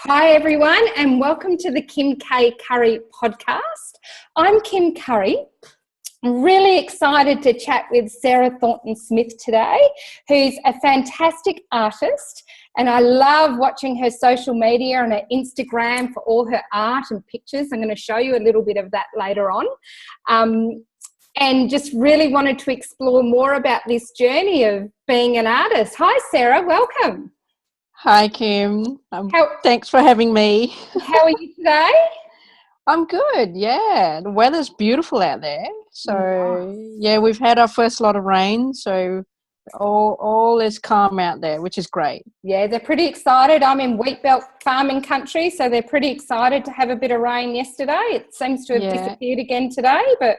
Hi everyone, and welcome to the Kim K. Curry podcast. I'm Kim Curry. I'm really excited to chat with Sarah Thornton-Smith today, who's a fantastic artist, and I love watching her social media and her Instagram for all her art and pictures. I'm going to show you a little bit of that later on. And just really wanted to explore more about this journey of being an artist. Hi Sarah, welcome. Hi, Kim. Thanks for having me. How are you today? I'm good, yeah. The weather's beautiful out there. So, yeah, we've had our first lot of rain, so all is calm out there, which is great. Yeah, they're pretty excited. I'm in wheat belt farming country, so they're pretty excited to have a bit of rain yesterday. It seems to have disappeared again today, but...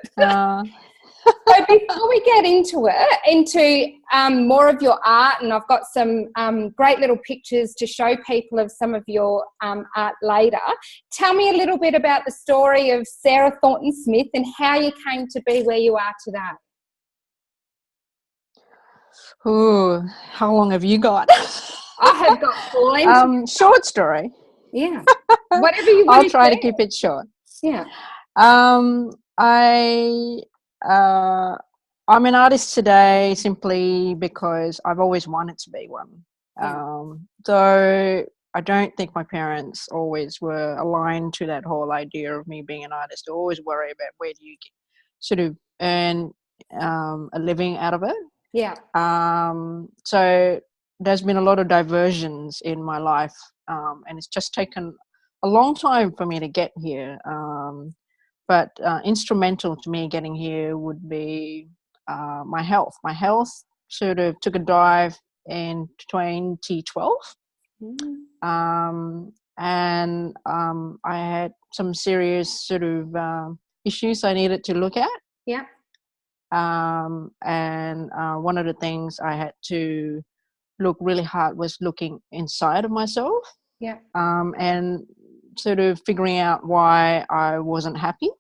So before we get into more of your art, and I've got some great little pictures to show people of some of your art later, tell me a little bit about the story of Sarah Thornton-Smith and how you came to be where you are today. Ooh, how long have you got? I have got plenty. Short story. Yeah. Whatever you want I'll try to keep it short. Yeah. I'm an artist today simply because I've always wanted to be one. Though I don't think my parents always were aligned to that whole idea of me being an artist. They always worry about where do you sort of earn a living out of it. Yeah. So there's been a lot of diversions in my life, and it's just taken a long time for me to get here. But instrumental to me getting here would be my health. My health sort of took a dive in 2012. And I had some serious sort of issues I needed to look at. Yeah. And one of the things I had to look really hard was looking inside of myself. Yeah. And sort of figuring out why I wasn't happy.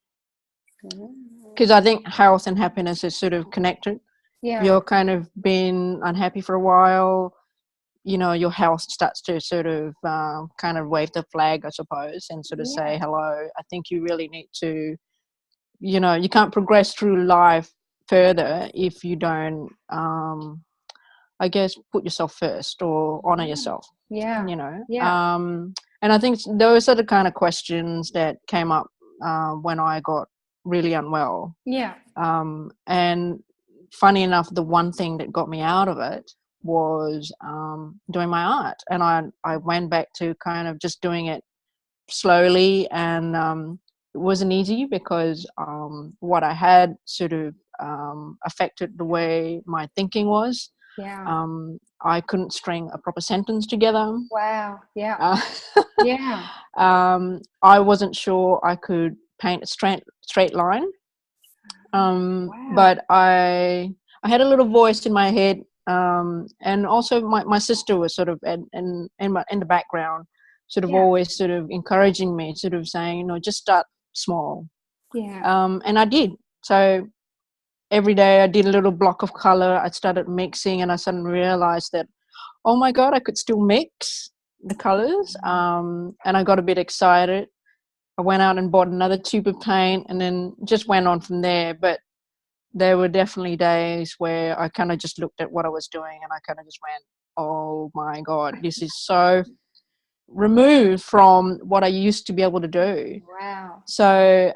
Because I think health and happiness is sort of connected. Yeah. You're kind of been unhappy for a while, your health starts to sort of kind of wave the flag, I suppose, and sort of say, hello, I think you really need to, you can't progress through life further if you don't, I guess, put yourself first or honor yourself. Yeah. And I think those are the kind of questions that came up when I got really unwell. Yeah. And funny enough, the one thing that got me out of it was doing my art. And I went back to kind of just doing it slowly, and it wasn't easy because what I had sort of affected the way my thinking was. Yeah. I couldn't string a proper sentence together. Wow. Yeah. Yeah. I wasn't sure I could paint a straight line. Wow. But I had a little voice in my head, and also my sister was sort of in the background, sort of always sort of encouraging me, sort of saying, just start small. Yeah. And I did. So every day I did a little block of color. I started mixing, and I suddenly realized that, oh my God, I could still mix the colors. And I got a bit excited. I went out and bought another tube of paint, and then just went on from there. But there were definitely days where I kind of just looked at what I was doing, and I kind of just went, oh my God, this is so removed from what I used to be able to do. Wow. So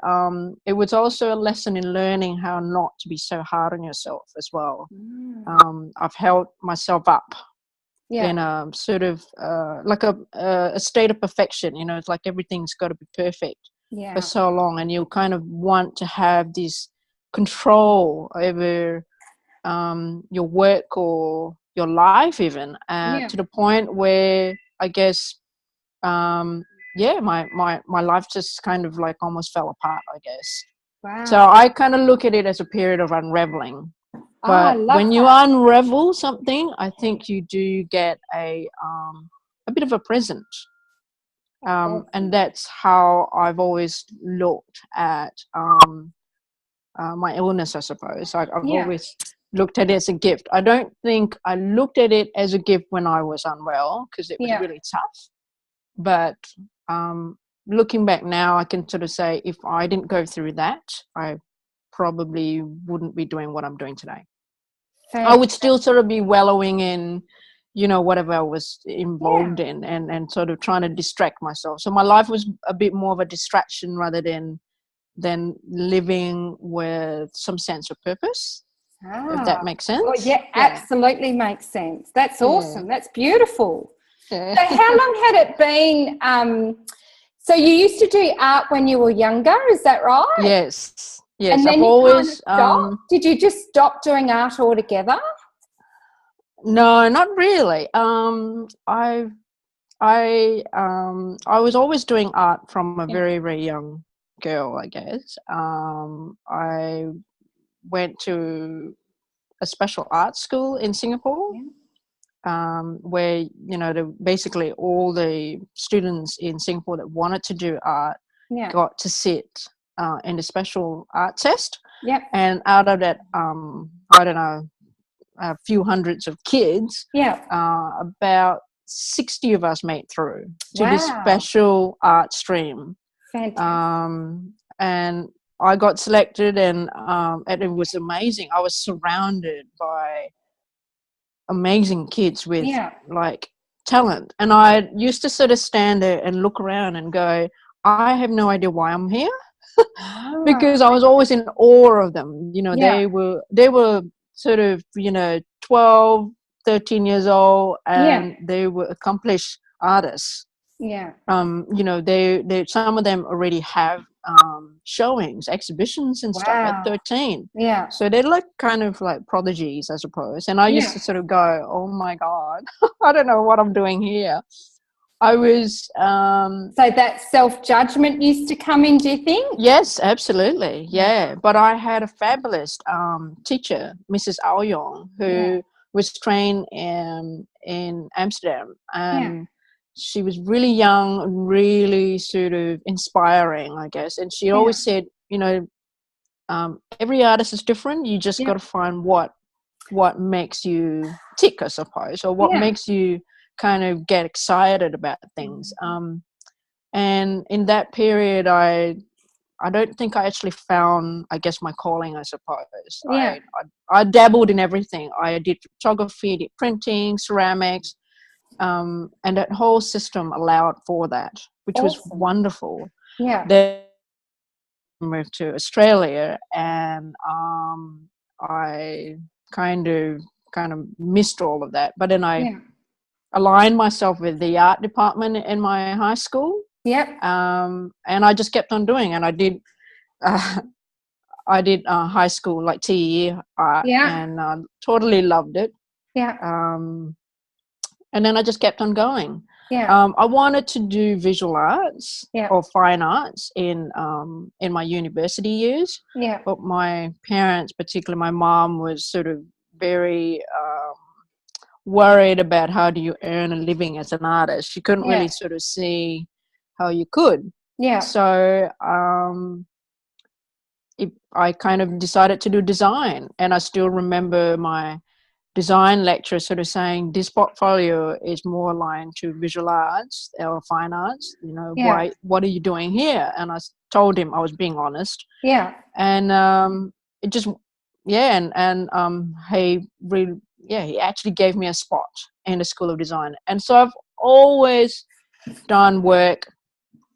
it was also a lesson in learning how not to be so hard on yourself as well. I've held myself up in a sort of like a state of perfection. It's like everything's got to be perfect for so long, and you kind of want to have this control over your work or your life even, to the point where I guess my life just kind of like almost fell apart, I guess. Wow. So I kind of look at it as a period of unraveling. But when you unravel something, I think you do get a bit of a present. And that's how I've always looked at my illness, I suppose. I've always looked at it as a gift. I don't think I looked at it as a gift when I was unwell, because it was really tough. But looking back now, I can sort of say if I didn't go through that, I probably wouldn't be doing what I'm doing today. I would still sort of be wallowing in, whatever I was involved in, and sort of trying to distract myself. So my life was a bit more of a distraction rather than living with some sense of purpose, if that makes sense. Well, yeah, absolutely makes sense. That's awesome. That's beautiful. Yeah. So how long had it been? So you used to do art when you were younger, is that right? Yes. And then I've you always stopped? Did you just stop doing art altogether? No, not really. I was always doing art from a very, very young girl, I guess. I went to a special art school in Singapore, where basically all the students in Singapore that wanted to do art got to sit in a special art test. And out of that, I don't know, a few hundreds of kids, about 60 of us made through to this special art stream. Fantastic. And I got selected, and it was amazing. I was surrounded by amazing kids with like talent, and I used to sort of stand there and look around and go, I have no idea why I'm here. Because I was always in awe of them. They were sort of 12, 13 years old, and they were accomplished artists. They some of them already have showings, exhibitions and stuff at 13. So they're like kind of like prodigies, I suppose. And I used to sort of go, oh my God, I don't know what I'm doing here. I was so that self-judgment used to come in, do you think? Yes, absolutely. But I had a fabulous teacher, Mrs. Ao Yong, who was trained in Amsterdam, and she was really young and really sort of inspiring, I guess. And she always said, every artist is different. You just got to find what makes you tick, I suppose, or what makes you kind of get excited about things. And in that period, I don't think I actually found, I guess, my calling, I suppose. I dabbled in everything. I did photography, did printing, ceramics, and that whole system allowed for that, which was wonderful. Then I moved to Australia, and I kind of missed all of that. But then I aligned myself with the art department in my high school. And I just kept on doing, and I did high school, like TE art, and totally loved it. And then I just kept on going. I wanted to do visual arts or fine arts in my university years, but my parents, particularly my mom, was sort of very worried about how do you earn a living as an artist. She couldn't really sort of see how you could. So I kind of decided to do design, and I still remember my design lecturer sort of saying, this portfolio is more aligned to visual arts or fine arts, why, what are you doing here? And I told him I was being honest. And it just he actually gave me a spot in the School of Design. And so I've always done work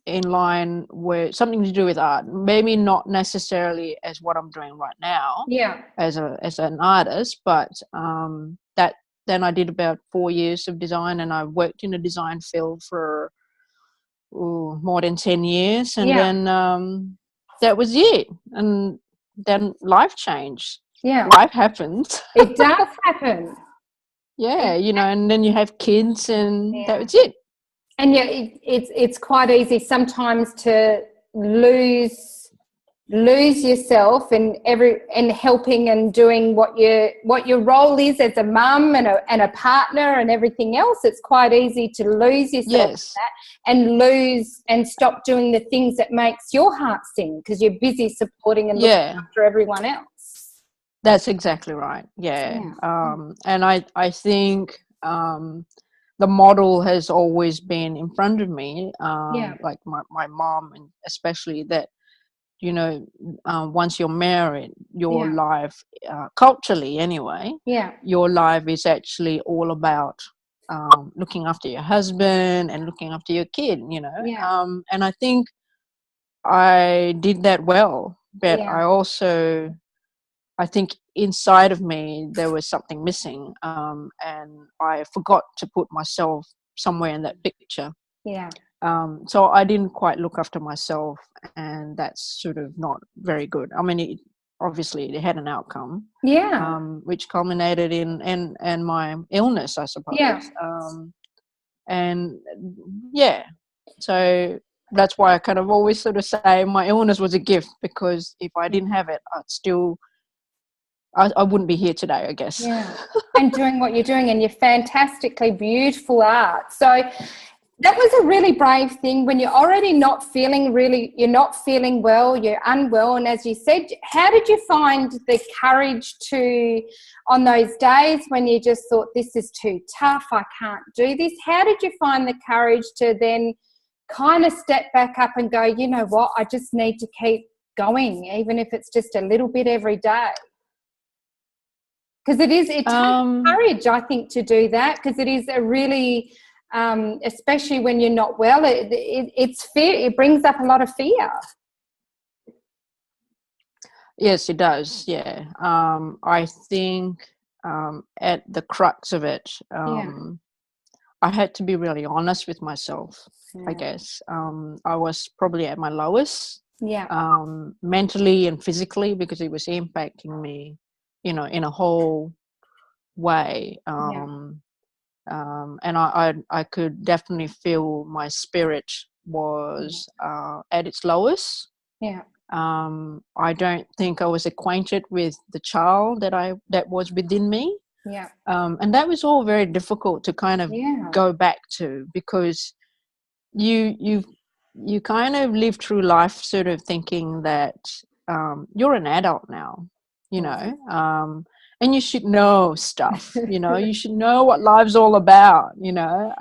in line with something to do with art, maybe not necessarily as what I'm doing right now as an artist, but then I did about 4 years of design, and I worked in the design field for more than 10 years, and then that was it. And then life changed. Life happens. It does happen. And then you have kids, and that was it. And it's quite easy sometimes to lose yourself in helping and doing what your role is as a mum and a partner and everything else. It's quite easy to lose yourself in that and stop doing the things that makes your heart sing because you're busy supporting and looking after everyone else. That's exactly right. And I think the model has always been in front of me, Yeah. like my mom, and especially that, you know, once you're married, your Yeah. life, culturally anyway, Yeah. your life is actually all about looking after your husband and looking after your kid, you know. Yeah. And I think I did that well, but Yeah. I think inside of me there was something missing, and I forgot to put myself somewhere in that picture. Yeah. So I didn't quite look after myself, and that's sort of not very good. I mean, obviously it had an outcome, Yeah. which culminated in my illness, I Yeah. suppose. And yeah, so that's why I kind of always sort of say my illness was a gift, because if I didn't have it, I wouldn't be here today, I guess. Yeah. And doing what you're doing, and your fantastically beautiful art. So that was a really brave thing when you're already you're not feeling well, you're unwell. And as you said, how did you find the courage to, on those days when you just thought, this is too tough, I can't do this? How did you find the courage to then kind of step back up and go, you know what, I just need to keep going, even if it's just a little bit every day? Because it takes courage, I think, to do that, because it is a really, especially when you're not well, it's fear. It brings up a lot of fear. Yes, it does. Yeah. I think at the crux of it, Yeah. I had to be really honest with myself, I guess. I was probably at my lowest, Yeah. mentally and physically, because it was impacting me, you know, in a whole way. And I could definitely feel my spirit was at its lowest. Yeah. I don't think I was acquainted with the child that was within me. Yeah. And that was all very difficult to kind of Yeah. go back to, because you kind of live through life sort of thinking that you're an adult now, you know, and you should know stuff, you know, you should know what life's all about, you know.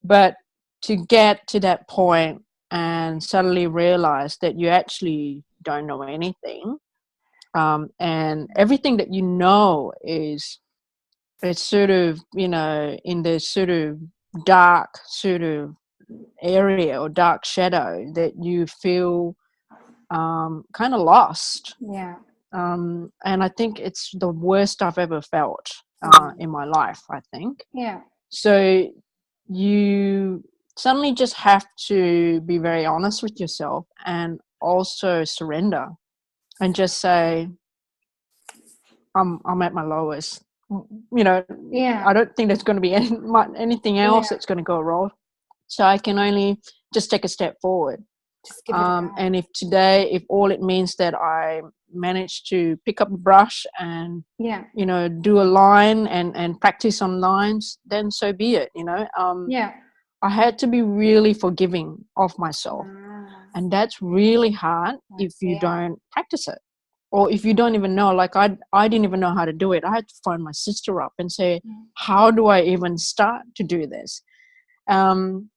But to get to that point and suddenly realize that you actually don't know anything, and everything that you know is, it's sort of, you know, in this sort of dark sort of area or dark shadow, that you feel kind of lost. Yeah. And I think it's the worst I've ever felt in my life, I think. Yeah. So you suddenly just have to be very honest with yourself, and also surrender and just say, I'm at my lowest. You know, Yeah. I don't think there's going to be anything else that's going to go wrong. So I can only just take a step forward. Just give it a go. And if all it means that I manage to pick up a brush and, Yeah. you know, do a line and practice on lines, then so be it, you know. Yeah. I had to be really forgiving of myself. And that's really hard if you don't practice it, or if you don't even know. Like I didn't even know how to do it. I had to phone my sister up and say, how do I even start to do this? And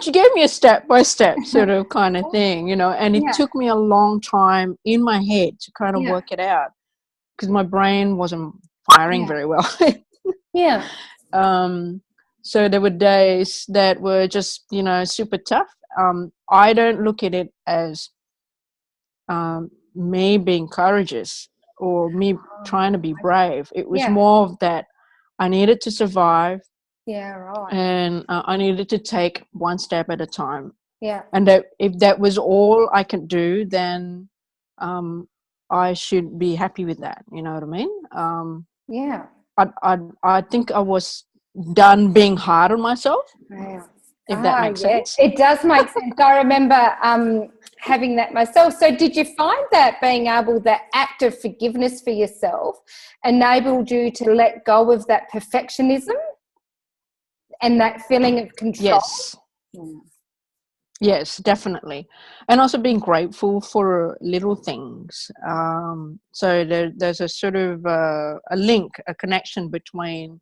she gave me a step-by-step sort of kind of thing, you know, and it took me a long time in my head to kind of work it out, because my brain wasn't firing very well. Yeah. So there were days that were just, you know, super tough. I don't look at it as me being courageous or me trying to be brave. It was more of that I needed to survive. Yeah. Right. And I needed to take one step at a time. Yeah. And that if that was all I could do, then I should be happy with that. You know what I mean? Yeah. I think I was done being hard on myself. Yeah. If that makes sense. It does make sense. I remember having that myself. So did you find that being able, that act of forgiveness for yourself enabled you to let go of that perfectionism and that feeling of control? Yes. Yes, definitely. And also being grateful for little things. So there's a sort of a link, a connection between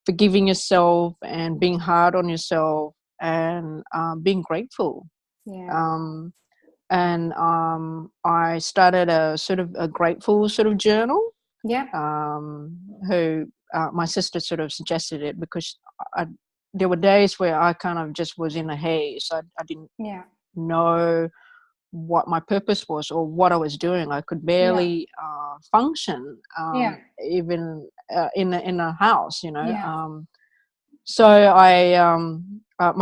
forgiving yourself and being hard on yourself and being grateful. Yeah. I started a sort of a grateful sort of journal. Yeah. Who my sister sort of suggested it because there were days where I kind of just was in a haze. I didn't Yeah. know what my purpose was or what I was doing. I could barely function, Yeah. even in a house, you know. Yeah. So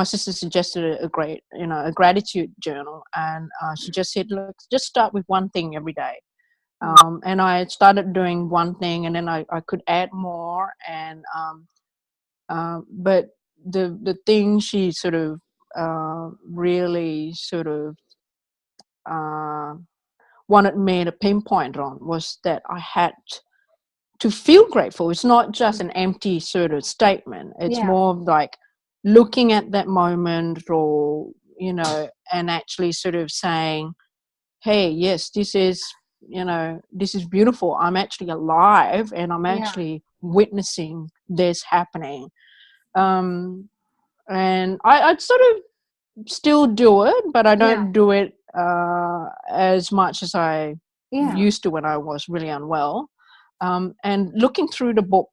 my sister suggested a gratitude journal, and she just said, look, just start with one thing every day. And I started doing one thing, and then I could add more. And but the thing she sort of really sort of uh, wanted me to pinpoint on was that I had to feel grateful. It's not just an empty sort of statement. It's Yeah. more of like looking at that moment, or and actually sort of saying, hey, yes, this is beautiful. I'm actually alive, and I'm Yeah. actually witnessing this happening. And I sort of still do it, but I Yeah. don't do it as much as I Yeah. used to when I was really unwell. And looking through the book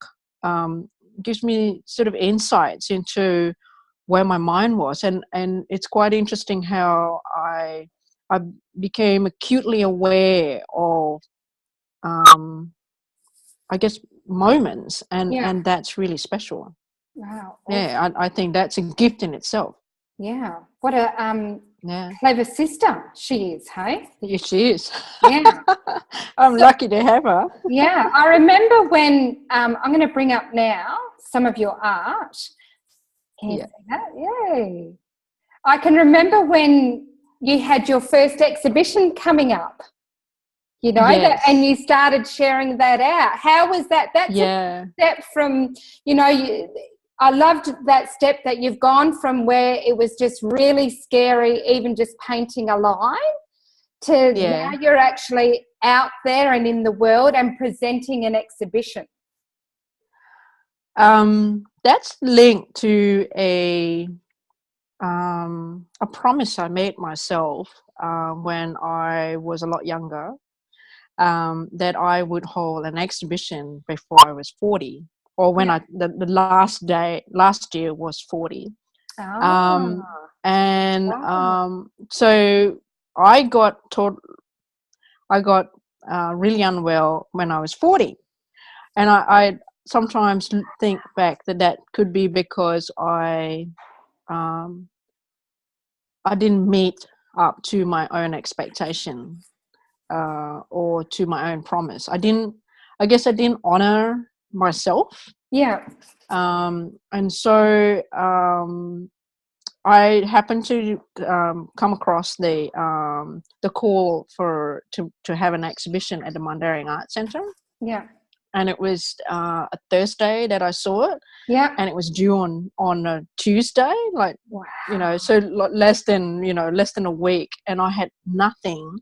gives me sort of insights into where my mind was, and it's quite interesting how I became acutely aware of I guess moments, Yeah. and that's really special. Wow. Awesome. Yeah, I think that's a gift in itself. Yeah. What a Yeah, clever sister she is, hey? yes, she is. Yeah. I'm So, lucky to have her. yeah, I remember when I'm going to bring up now some of your art. Can you Yeah. see that? Yay. I can remember when you had your first exhibition coming up, and Yes. you started sharing that out. How was that? That's a Yeah. step from, I loved that step that you've gone from where it was just really scary, even just painting a line, to now Yeah. you're actually out there and in the world and presenting an exhibition. That's linked to a promise I made myself when I was a lot younger, that I would hold an exhibition before I was 40, or when Yeah. the last year was 40. Ah, Um, and wow. so I got taught, I got really unwell when I was 40. And I sometimes think back that could be because um, I didn't meet up to my own expectation, or to my own promise. I guess I didn't honor myself. Yeah. And so I happened to come across the call to have an exhibition at the Mandarin Art Centre. Yeah. And it was a Thursday that I saw it, Yeah. and it was due on a Tuesday, like, Wow. so less than a week, and I had nothing.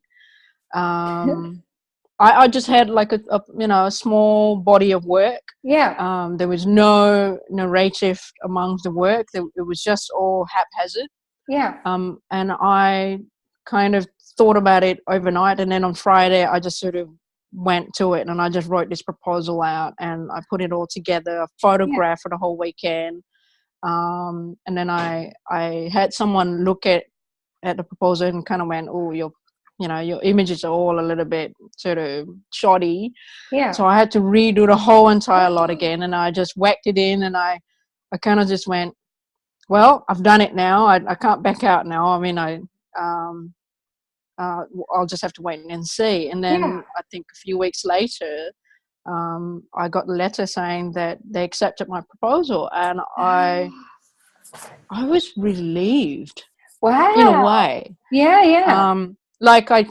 I just had like a small body of work. Yeah. There was no narrative amongst the work. It was just all haphazard. Yeah. And I kind of thought about it overnight, and then on Friday I just sort of went to it, and I just wrote this proposal out, and I put it all together, a Yeah. photograph for the whole weekend. And then I had someone look at the proposal and kind of went, oh, your images are all a little bit sort of shoddy. Yeah. So I had to redo the whole entire lot again, and I just whacked it in, and I kind of just went, well, I've done it now. I can't back out now. I mean, um, I'll just have to wait and see. And Yeah. then I think a few weeks later, I got a letter saying that they accepted my proposal, and I was relieved in a Wow. way. Yeah. Yeah. Like I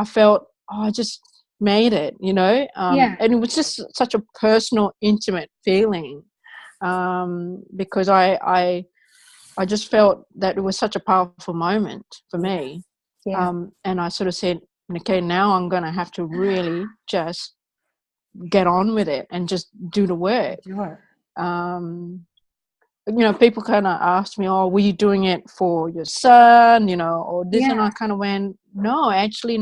felt, oh, I just made it, Yeah. and it was just such a personal, intimate feeling, because I just felt that it was such a powerful moment for me. Yeah. And I sort of said, okay, now I'm going to have to really just get on with it and just do the work. Do it. People kind of asked me, oh, were you doing it for your son, or this? And I kind of went, no, I actually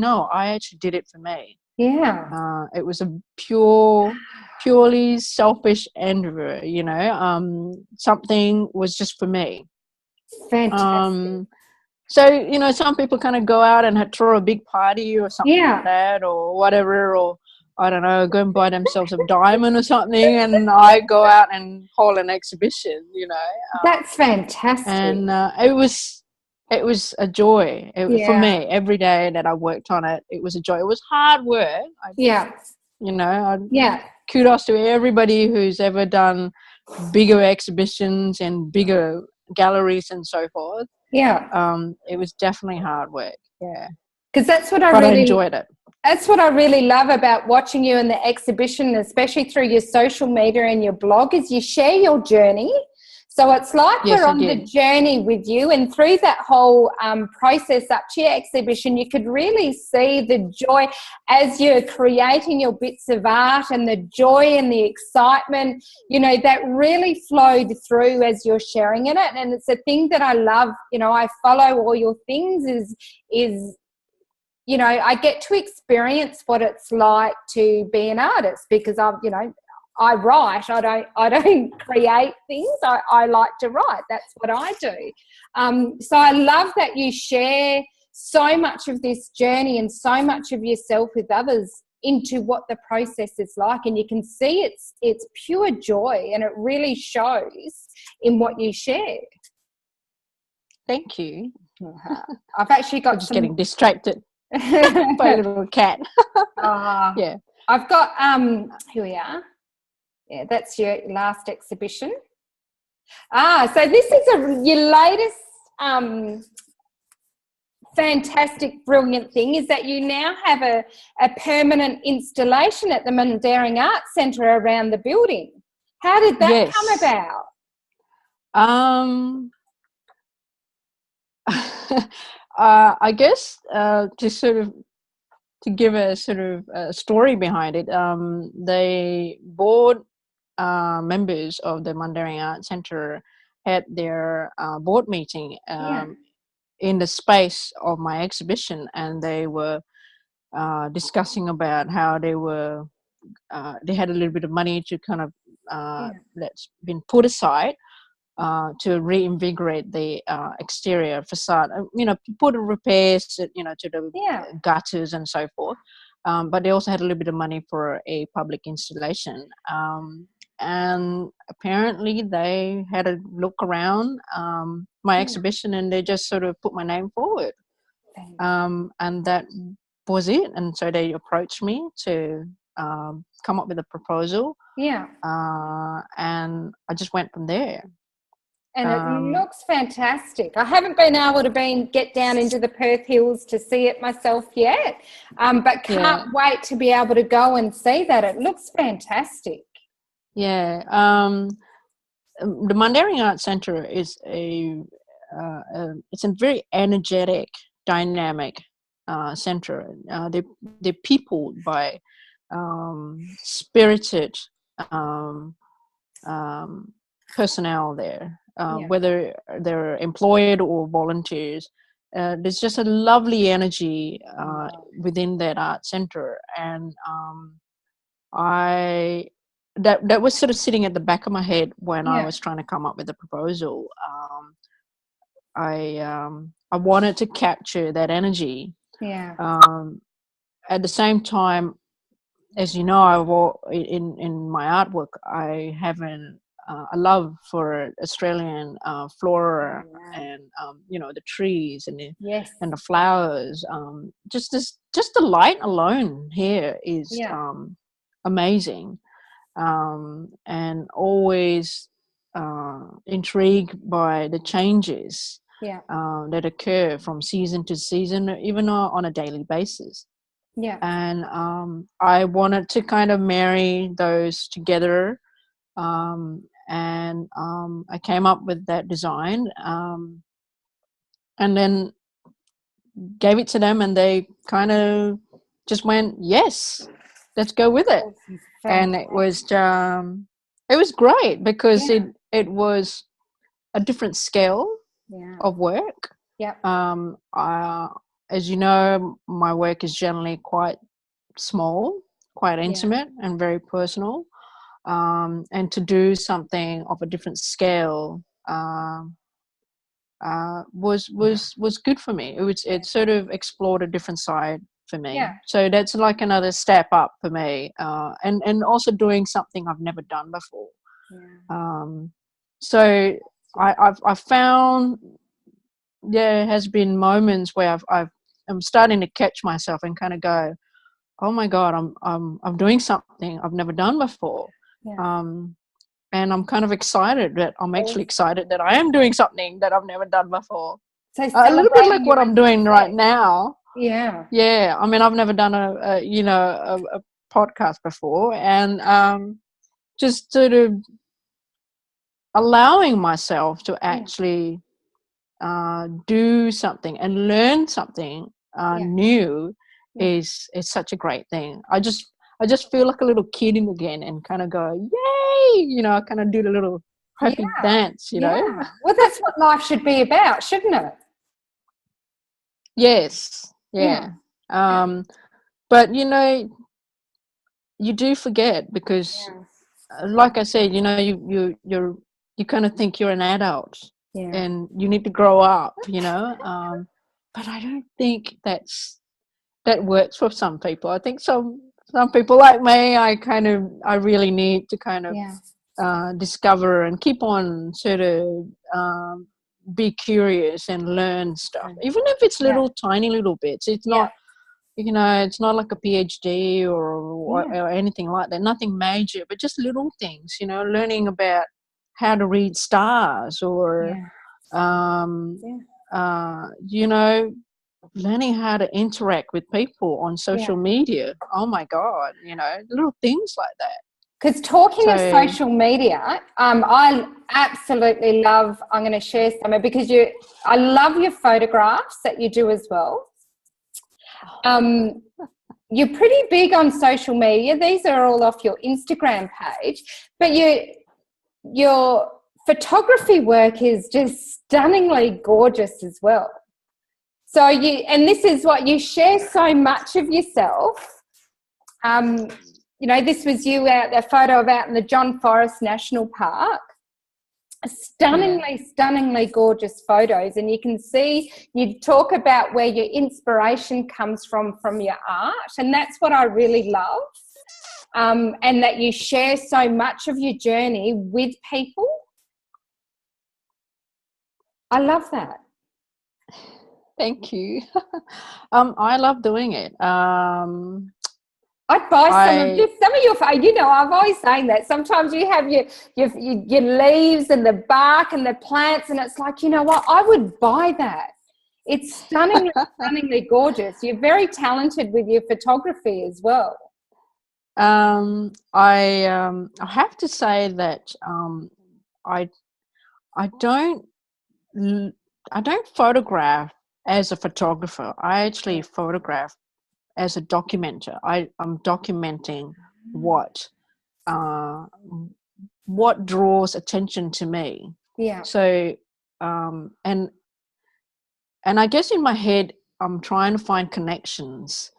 did it for me. Yeah. It was a purely selfish endeavor, something was just for me. Fantastic. So, some people kind of go out and throw a big party or something like that or whatever, or I don't know, go and buy themselves a diamond or something, and I go out and hold an exhibition, That's fantastic. And it was a joy for me. Every day that I worked on it, it was a joy. It was hard work. Kudos to everybody who's ever done bigger exhibitions and bigger galleries and so forth. It was definitely hard work. Because that's what I enjoyed it. That's what I really love about watching you in the exhibition, especially through your social media and your blog, is you share your journey. So it's like we're on the journey with you, and through that whole process up to your exhibition, you could really see the joy as you're creating your bits of art, and the joy and the excitement, that really flowed through as you're sharing in it. And it's a thing that I love. I follow all your things is I get to experience what it's like to be an artist, because I write. I don't create things. I like to write. That's what I do. So I love that you share so much of this journey and so much of yourself with others into what the process is like, and you can see it's pure joy, and it really shows in what you share. Thank you. I've actually got getting distracted by a little cat. Yeah. I've got here we are. Yeah, that's your last exhibition. So this is your latest fantastic, brilliant thing is that you now have a permanent installation at the Mundaring Arts Centre around the building. How did that come about? I guess to give a sort of a story behind it, the board members of the Mundaring Arts Centre had their board meeting in the space of my exhibition, and they were discussing about how they had a little bit of money to kind of that's been put aside to reinvigorate the exterior facade, put in repairs, to the gutters and so forth. But they also had a little bit of money for a public installation. And apparently they had a look around my exhibition, and they just sort of put my name forward. And that was it. And so they approached me to come up with a proposal. And I just went from there. And it looks fantastic. I haven't been able to get down into the Perth Hills to see it myself yet, but can't wait to be able to go and see that. It looks fantastic. Yeah. The Mundaring Arts Centre is it's a very energetic, dynamic centre. They're peopled by spirited personnel there. Whether they're employed or volunteers, there's just a lovely energy within that art center, and that was sort of sitting at the back of my head when I was trying to come up with a proposal. I wanted to capture that energy. At the same time, as you know, in my artwork, I have a love for Australian flora and the trees and the flowers. Just the light alone here is amazing, and always intrigued by the changes that occur from season to season, even on a daily basis. And I wanted to kind of marry those together. And I came up with that design, and then gave it to them, and they kind of just went, yes, let's go with it. And it was It was great because Yeah. it was a different scale Yeah. of work. Yep. As you know, my work is generally quite small, quite Yeah. intimate, and very personal. And to do something of a different scale was good for me. It sort of explored a different side for me. Yeah. So that's like another step up for me, and also doing something I've never done before. Yeah. So I've found there has been moments where I'm starting to catch myself and kind of go, oh my God, I'm doing something I've never done before. Yeah. And I'm kind of excited that I'm actually excited that I am doing something that I've never done before. So A little bit like celebrating what your I'm doing right now. Yeah. Yeah, I mean, I've never done a podcast before, and just sort of allowing myself to actually do something and learn something new is such a great thing. I just feel like a little kid again and kind of go, yay! I kind of do the little happy dance, Yeah. Well, that's what life should be about, shouldn't it? Yes. Yeah. Yeah. But you do forget because, like I said, you kind of think you're an adult and you need to grow up, but I don't think that works for some people. I think some people like me, I really need to kind of discover and keep on sort of be curious and learn stuff, even if it's little tiny little bits. It's not it's not like a PhD or anything like that, nothing major, but just little things, learning about how to read stars or learning how to interact with people on social media. Oh my God, little things like that. Because talking of So, social media, I absolutely love, I'm going to share some because I love your photographs that you do as well. You're pretty big on social media. These are all off your Instagram page, but your photography work is just stunningly gorgeous as well. So and this is what you share so much of yourself. This was you out there, photo of out in the John Forest National Park. Stunningly gorgeous photos, and you can see you talk about where your inspiration comes from your art, and that's what I really love. And that you share so much of your journey with people. I love that. Thank you. I love doing it. I'd buy some of your, I'm always saying that. Sometimes you have your leaves and the bark and the plants, and it's like, you know what, I would buy that. It's stunningly gorgeous. You're very talented with your photography as well. I have to say that I don't photograph as a photographer. I actually photograph as a documenter. I'm documenting what draws attention to me. Yeah. So and I guess in my head I'm trying to find connections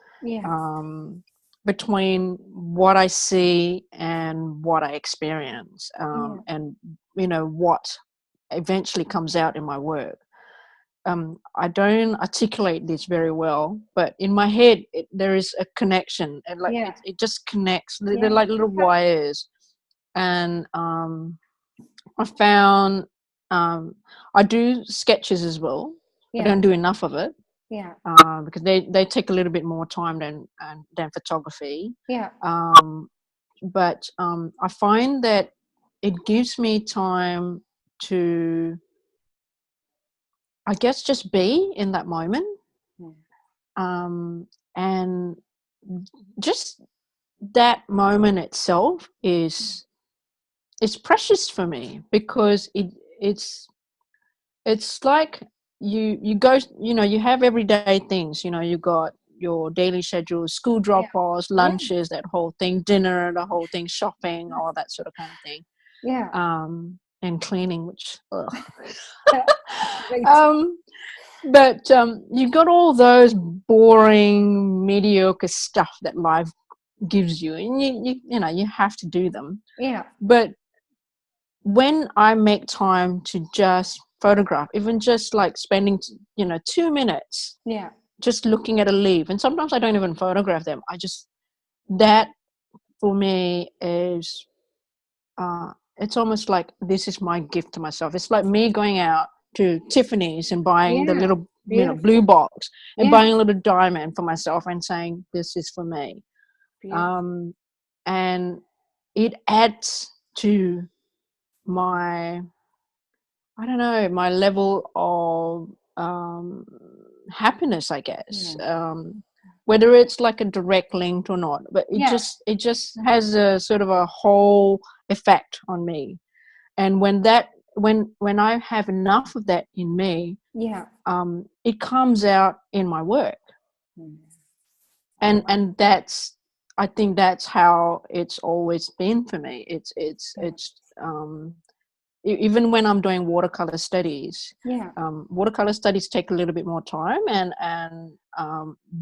between what I see and what I experience, and what eventually comes out in my work. I don't articulate this very well, but in my head there is a connection, and it just connects. They're like little wires, and I found I do sketches as well. I don't do enough of it. Yeah. Because they take a little bit more time than photography. Yeah. But I find that it gives me time to, I guess, just be in that moment. And just that moment itself is precious for me, because it's like you go, you have everyday things, you got your daily schedule, school drop-offs, lunches, that whole thing, dinner, the whole thing, shopping, all that sort of kind of thing. Yeah. And cleaning, which Me but you got all those boring, mediocre stuff that life gives you, and you have to do them. Yeah. But when I make time to just photograph, even just like spending 2 minutes Yeah. just looking at a leaf, and sometimes I don't even photograph them, that for me is it's almost like this is my gift to myself. It's like me going out to Tiffany's and buying the Yeah. little blue Beautiful. box and Yeah. buying a little diamond for myself and saying this is for me. Beautiful. And it adds to my, I don't know, my level of happiness, I guess. Yeah. Whether it's like a direct link or not, but Yeah. it just has a sort of a whole effect on me. And when I have enough of that in me, Yeah. it comes out in my work. Mm. And that's, I think that's how it's always been for me. Even when I'm doing watercolor studies, Yeah. watercolor studies take a little bit more time, and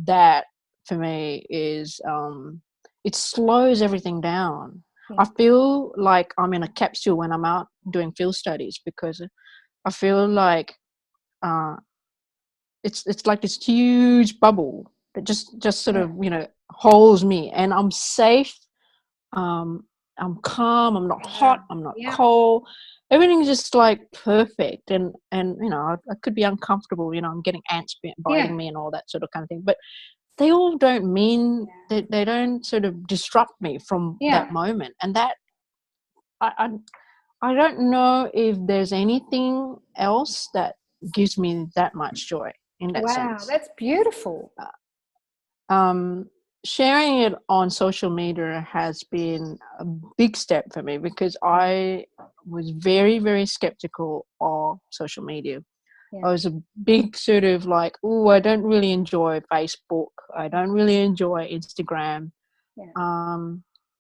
that for me is it slows everything down. Yeah. I feel like I'm in a capsule when I'm out doing field studies, because I feel like uh, it's like this huge bubble that just sort of holds me, and I'm safe. um I'm calm, I'm not hot, I'm not Yeah. cold. Everything's just like perfect, and I could be uncomfortable, I'm getting ants Yeah. biting me and all that sort of kind of thing, but they all don't mean that, they don't sort of disrupt me from that Yeah. moment. And that I I don't know if there's anything else that gives me that much joy in that Wow, sense. that's beautiful. Um, Sharing it on social media has been a big step for me, because I was very, very skeptical of social media. I Yeah. was a big sort of like, oh, I don't really enjoy Facebook. I don't really enjoy Instagram. Yeah.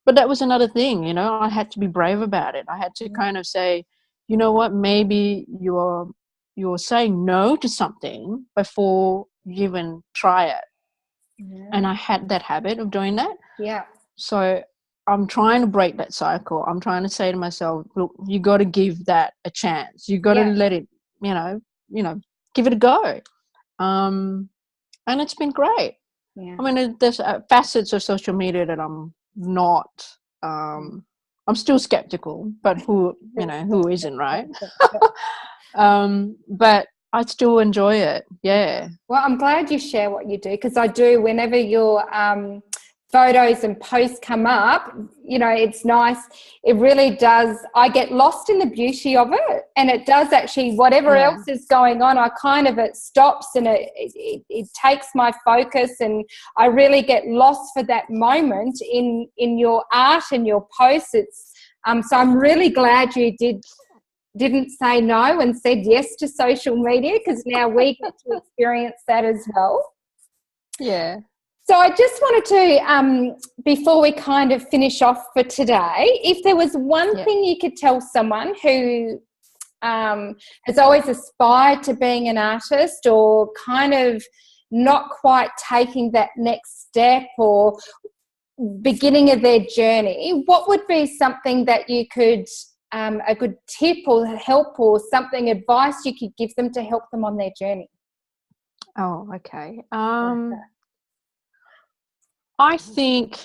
But that was another thing, I had to be brave about it. I had to Yeah. kind of say, you know what, maybe you're saying no to something before you even try it. Yeah. And I had that habit of doing that. Yeah. So I'm trying to break that cycle. I'm trying to say to myself, look, you got to give that a chance. You got to Yeah. let it, give it a go. And it's been great. Yeah. I mean, there's facets of social media that I'm not. I'm still skeptical, but who isn't, right? But I still enjoy it. Yeah. Well, I'm glad you share what you do, because I do, whenever your photos and posts come up, it's nice. It really does. I get lost in the beauty of it, and it does actually, whatever Yeah. else is going on, it stops, and it takes my focus, and I really get lost for that moment in your art and your posts. It's so I'm really glad you didn't say no and said yes to social media, because now we get to experience that as well. Yeah. So I just wanted to, before we kind of finish off for today, if there was one thing you could tell someone who has always aspired to being an artist, or kind of not quite taking that next step, or beginning of their journey, what would be something that you could, a good tip or help, or something, advice you could give them to help them on their journey? Oh, okay. I think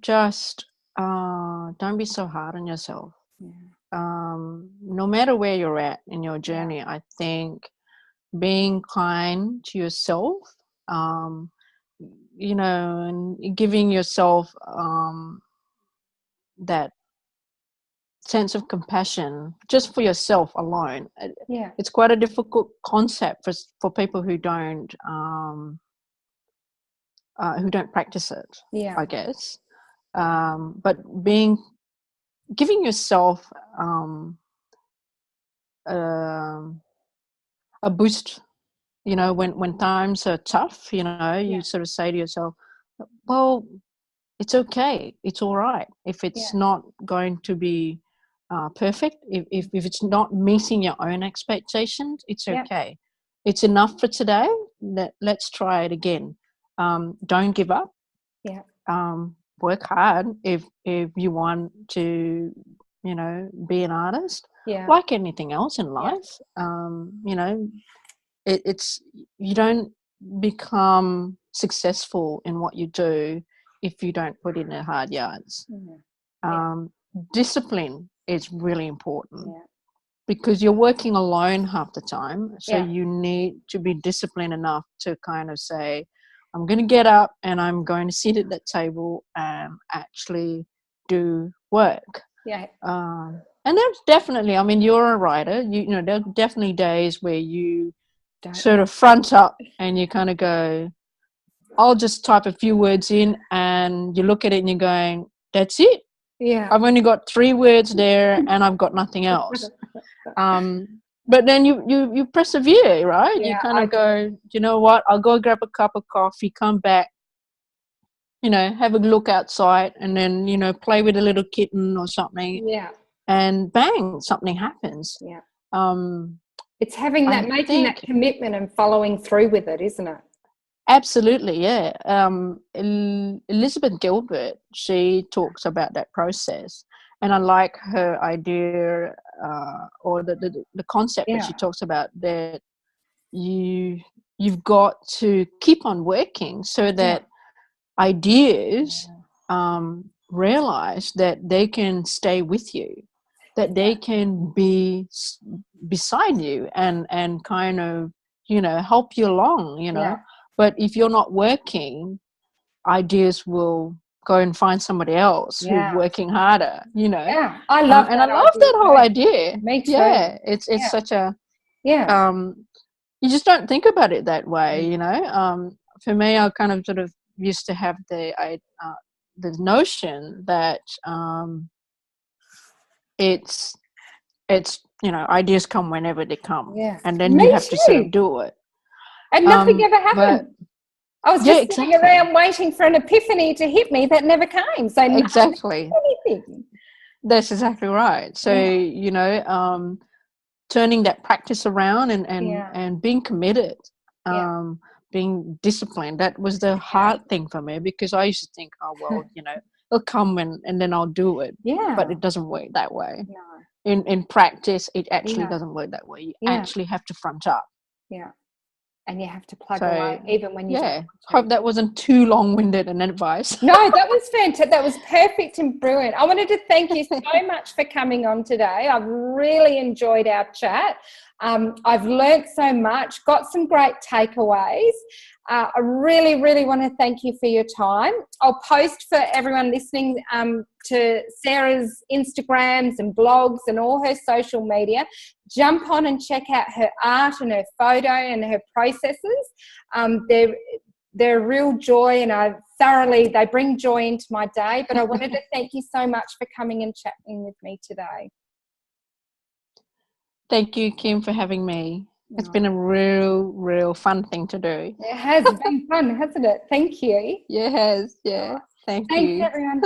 just don't be so hard on yourself. No matter where you're at in your journey, I think being kind to yourself, um, and giving yourself that sense of compassion just for yourself alone. Yeah. It's quite a difficult concept for people who don't practice it, Yeah. I guess. But giving yourself um, a boost, when times are tough, you sort of say to yourself, well, it's okay, it's all right. If it's not going to be perfect. If it's not meeting your own expectations, it's Yeah. okay. It's enough for today. Let's try it again. Don't give up. Yeah. Work hard if you want to, be an artist. Yeah. Like anything else in life, it's you don't become successful in what you do if you don't put in the hard yards. Discipline is really important because you're working alone half the time, so you need to be disciplined enough to kind of say, I'm going to get up and I'm going to sit at that table and actually do work. And there's definitely, I mean, you're a writer, there are definitely days where you sort of front up and you kind of go, I'll just type a few words in, and you look at it and you're going, that's it. I've only got 3 words there and I've got nothing else. But then you persevere, right? You kind of go, you know what, I'll go grab a cup of coffee, come back, have a look outside, and then, play with a little kitten or something. And bang, something happens. It's making that commitment and following through with it, isn't it? Absolutely, yeah. Elizabeth Gilbert, she talks about that process, and I like her idea or the concept that she talks about, that you've got to keep on working so that ideas realize that they can stay with you, that they can be beside you and kind of, help you along, But if you're not working, ideas will go and find somebody else who's working harder, I love that. And I love that whole idea. Me too. Yeah, it's such a you just don't think about it that way, For me, I kind of sort of used to have the notion that it's ideas come whenever they come, and then you have to sort of do it. And nothing ever happened. I was just sitting around waiting for an epiphany to hit me that never came. So exactly, anything. That's exactly right. So turning that practice around and being committed, being disciplined. That was the hard thing for me, because I used to think, oh well, it'll come and then I'll do it. But it doesn't work that way. No. In practice, it actually doesn't work that way. You actually have to front up. And you have to plug away even when you don't want to. Hope that wasn't too long-winded an advice. No, that was fantastic. That was perfect and brilliant. I wanted to thank you so much for coming on today. I've really enjoyed our chat. I've learnt so much, got some great takeaways. I really, really want to thank you for your time. I'll post for everyone listening to Sarah's Instagrams and blogs and all her social media. Jump on and check out her art and her photo and her processes. They're a real joy, and they bring joy into my day. But I wanted to thank you so much for coming and chatting with me today. Thank you, Kim, for having me. It's been a real fun thing to do. It has been fun, hasn't it? Thank you. Yes, yeah. Thanks, everyone.